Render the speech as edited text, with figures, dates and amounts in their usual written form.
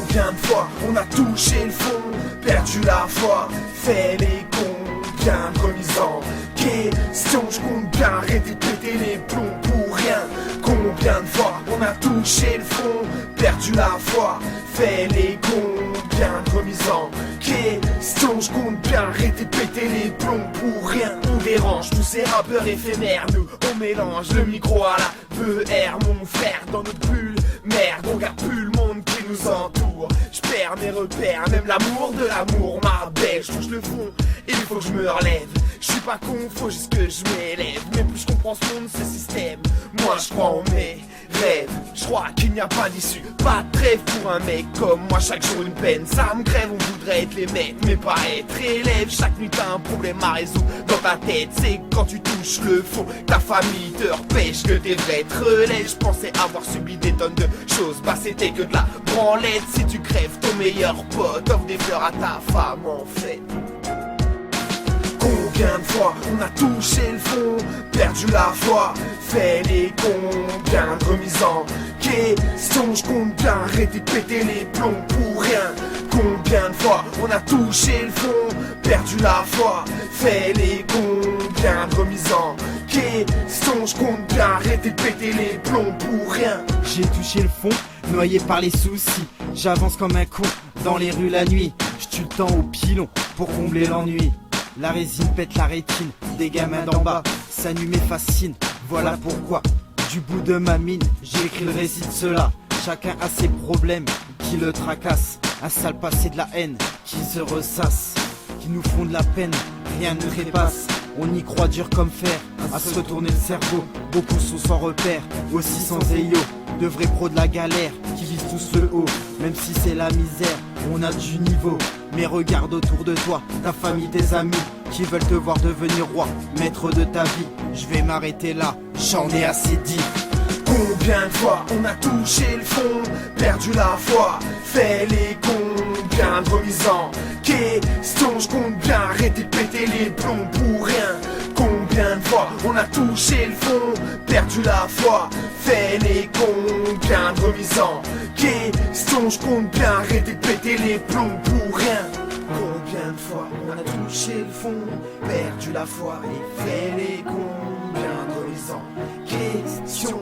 Combien de fois on a touché le fond, perdu la foi, fait les combien de remises en question. Je compte bien arrêter de péter les plombs pour rien. Combien de fois on a touché le fond, perdu la foi, fait les combien de remises en question. Je compte bien arrêter de péter les plombs pour rien. On dérange tous ces rappeurs éphémères, nous on mélange le micro à la BR. Mon frère dans notre bulle, merde on garde plus le monde qui nous entoure. Je perds mes repères, même l'amour de l'amour, ma belle. Je touche le fond, il faut que je me relève. Je suis pas con, faut juste que je m'élève. Mais plus je comprends ce monde, ce système, moi je crois en mes rêves. Je crois qu'il n'y a pas d'issue, pas de trêve pour un mec comme moi. Chaque jour une peine, ça me crève, on voudrait être les mecs, mais pas être élève. Chaque nuit t'as un problème à résoudre dans ta tête. C'est quand tu touches le fond, ta famille te repêche, que tes vrais te relèvent. Je pensais avoir subi des tonnes de choses, bah c'était que de la branlette. Si tu crèves, ton meilleur pote offre des fleurs à ta femme en fait. Combien de fois on a touché le fond, perdu la foi, fait les combien de remises en question. Je compte bien arrêter de péter les plombs pour rien. Combien de fois on a touché le fond, perdu la foi, fait les combien de remises en question. Je compte bien arrêter de péter les plombs pour rien. J'ai touché le fond, noyé par les soucis. J'avance comme un con dans les rues la nuit. Je tue le temps au pilon pour combler l'ennui. La résine pète la rétine des gamins d'en bas. Ça nu me fascine, voilà pourquoi du bout de ma mine j'ai écrit le récit de cela. Chacun a ses problèmes qui le tracassent. Un sale passé de la haine qui se ressasse, qui nous font de la peine, rien ne trépasse. On y croit dur comme fer, à se retourner le cerveau. Beaucoup sont sans repère, aussi sans éyo. De vrais pros de la galère, qui visent tous le haut. Même si c'est la misère, on a du niveau. Mais regarde autour de toi, ta famille, tes amis, qui veulent te voir devenir roi, maître de ta vie. Je vais m'arrêter là, j'en ai assez dit. Combien de fois on a touché le fond, perdu la foi, fait les combien de remises en question. Je compte bien arrêter de péter les plombs pour rien. Combien de fois on a touché le fond, perdu la foi, fait les combien de remises en question. Je compte bien arrêter de péter les plombs pour rien. Combien de fois on a touché le fond, perdu la foi et fait les combien de remises en question.